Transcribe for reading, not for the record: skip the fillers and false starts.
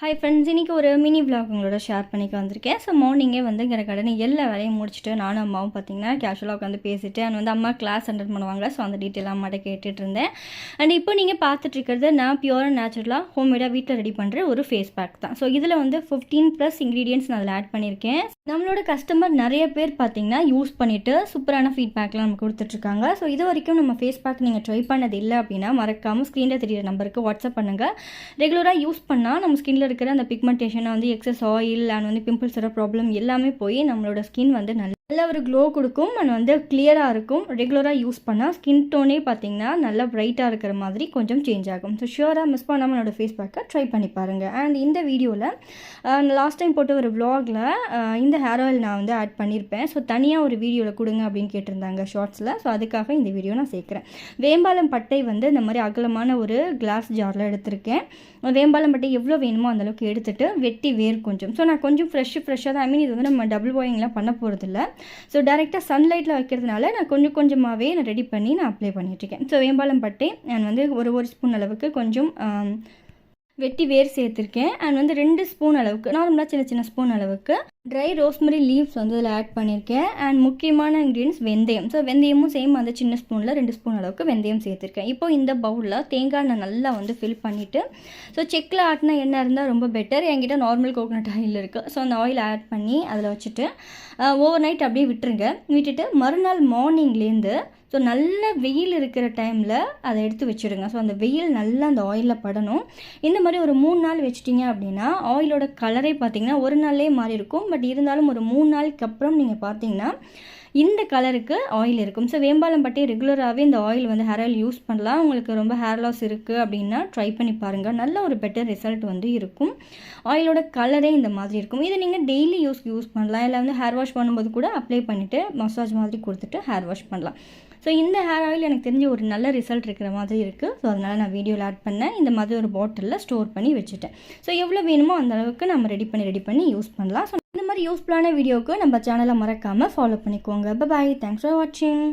Hi friends, இன்றைக்கி ஒரு mini vlog உங்களோட ஷேர் பண்ணிக்க வந்திருக்கேன். ஸோ மார்னிங்கே வந்து இங்கே கடனை எல்லா வேலையும் முடிச்சுட்டு நானும் அம்மாவும் பார்த்திங்கன்னா கேஷுவலாக உட்காந்து பேசிட்டு வந்து அம்மா கிளாஸ் அட்டெண்ட் பண்ணுவாங்க. ஸோ அந்த டீட்டெயில் அம்மாட்ட கேட்டுட்டு இருந்தேன். அண்ட் இப்போ நீங்கள் பார்த்துட்ருக்கிறது நான் பியூர் அண்ட் நேச்சுரலாக ஹோம்மேடாக வீட்டில் ரெடி பண்ணுற ஒரு ஃபேஸ் பேக் தான். ஸோ இதில் வந்து 15+ இன்க்ரீடியன்ட்ஸ் நான் அதில் ஆட் பண்ணியிருக்கேன். நம்மளோட கஸ்டமர் நிறைய பேர் பார்த்திங்கன்னா யூஸ் பண்ணிவிட்டு சூப்பரான ஃபீட்பேக்லாம் நமக்கு கொடுத்துட்ருக்காங்க. ஸோ இது வரைக்கும் நம்ம ஃபேஸ் பேக் நீங்கள் ட்ரை பண்ணது இல்லை அப்படின்னா மறக்காமல் ஸ்க்ரீனில் தெரியிற நம்பருக்கு வாட்ஸ்அப் பண்ணுங்கள். ரெகுலராக யூஸ் பண்ணால் நம்ம ஸ்கின்ல இருக்கிற அந்த பிக்மெண்டேஷனை வந்து எக்ஸஸ் ஆயில் அண்ட் வந்து பிம்பிள்ஸ் வர ப்ராப்ளம் எல்லாமே போய் நம்மளோட ஸ்கின் வந்து நல்ல ஒரு க்ளோ கொடுக்கும் அண்ட் வந்து கிளியராக இருக்கும். ரெகுலராக யூஸ் பண்ணால் ஸ்கின் டோனே பார்த்திங்கன்னா நல்லா ப்ரைட்டாக இருக்கிற மாதிரி கொஞ்சம் சேஞ்ச் ஆகும். ஸோ ஷியூராக மிஸ் பண்ணாமல் என்னோடய ஃபேஸ் பேக்கை ட்ரை பண்ணி பாருங்கள். அண்ட் இந்த வீடியோவில் லாஸ்ட் டைம் போட்ட ஒரு விலாகில் இந்த ஹேர் ஆயில் நான் வந்து ஆட் பண்ணியிருப்பேன். ஸோ தனியாக ஒரு வீடியோவில் கொடுங்க அப்படின்னு கேட்டிருந்தாங்க ஷார்ட்ஸில். ஸோ அதுக்காக இந்த வீடியோ நான் சேர்க்குறேன். வேம்பாலம் பட்டை வந்து இந்த மாதிரி அகலமான ஒரு கிளாஸ் ஜாரில் எடுத்திருக்கேன். வேம்பாலம் பட்டை எவ்வளோ வேணுமோ அந்தளவுக்கு எடுத்துகிட்டு வெட்டி வேர் கொஞ்சம். ஸோ நான் கொஞ்சம் ஃப்ரெஷ்ஷாக தான், இது வந்து நம்ம டபுள் பாயிங்லாம் பண்ண போகிறதில்ல. ஸோ டேரெக்டாக சன்லைட்டில் வைக்கிறதுனால நான் கொஞ்சமாகவே நான் ரெடி பண்ணி நான் அப்ளை பண்ணிட்டுருக்கேன். ஸோ வேம்பாலம் பட்டை நான் வந்து ஒரு ஸ்பூன் அளவுக்கு கொஞ்சம் வெட்டி வேர் சேர்த்துருக்கேன். அண்ட் வந்து 2 ஸ்பூன் அளவுக்கு, நார்மலாக சின்ன ஸ்பூன் அளவுக்கு ட்ரை ரோஸ்மெரி லீவ்ஸ் வந்து இதில் ஆட் பண்ணியிருக்கேன். அண்ட் முக்கியமான இன்க்ரீடியன்ஸ் வெந்தயம். ஸோ வெந்தயமும் சேம் அந்த சின்ன ஸ்பூனில் 2 ஸ்பூன் அளவுக்கு வெந்தயம் சேர்த்துருக்கேன். இப்போ இந்த பவுலில் தேங்காய் எண்ணெய் நல்லா வந்து ஃபில் பண்ணிவிட்டு, ஸோ செக்கில் ஆட்டின எண்ணெய் இருந்தால் ரொம்ப பெட்டர். என்கிட்ட நார்மல் கோகோனட் ஆயில் இருக்குது. ஸோ அந்த ஆயில் ஆட் பண்ணி அதில் வச்சுட்டு ஓவர் நைட் அப்படியே விட்டுட்டு மறுநாள் மார்னிங்லேருந்து ஸோ நல்ல வெயில் இருக்கிற டைமில் அதை எடுத்து வச்சுடுங்க. ஸோ அந்த வெயில் நல்லா அந்த ஆயிலில் படணும். இந்த மாதிரி ஒரு 3 நாள் வச்சிட்டிங்க அப்படின்னா ஆயிலோட கலரே பார்த்திங்கன்னா ஒரு நாள்லேயே மாறி இருக்கும். பட் இருந்தாலும் ஒரு 3 நாளைக்கு அப்புறம் நீங்கள் பார்த்தீங்கன்னா இந்த கலருக்கு ஆயில் இருக்கும். ஸோ வேம்பாலம் பட்டை ரெகுலராகவே இந்த ஆயில் வந்து ஹேர் ஆயில் யூஸ் பண்ணலாம். உங்களுக்கு ரொம்ப ஹேர் லாஸ் இருக்குது அப்படின்னா ட்ரை பண்ணி பாருங்கள். நல்ல ஒரு பெட்டர் ரிசல்ட் வந்து இருக்கும். ஆயிலோட கலரே இந்த மாதிரி இருக்கும். இதை நீங்கள் டெய்லி யூஸ் பண்ணலாம். இல்லை வந்து ஹேர் வாஷ் பண்ணும்போது கூட அப்ளை பண்ணிவிட்டு மசாஜ் மாதிரி கொடுத்துட்டு ஹேர் வாஷ் பண்ணலாம். ஸோ இந்த ஹேர் ஆயில் எனக்கு தெரிஞ்ச ஒரு நல்ல ரிசல்ட் இருக்கிற மாதிரி இருக்குது. ஸோ அதனால் நான் வீடியோவில் ஆட் பண்ணேன். இந்த மாதிரி ஒரு பாட்டிலில் ஸ்டோர் பண்ணி வச்சுட்டேன். ஸோ எவ்வளோ வேணுமோ அந்த அளவுக்கு நம்ம ரெடி பண்ணி யூஸ் பண்ணலாம். ஸோ இந்த மாதிரி யூஸ்ஃபுல்லான வீடியோவுக்கு நம்ம சேனலை மறக்காமல் ஃபாலோ பண்ணிக்கோங்க. பை, தேங்க்ஸ் ஃபார் வாட்சிங்.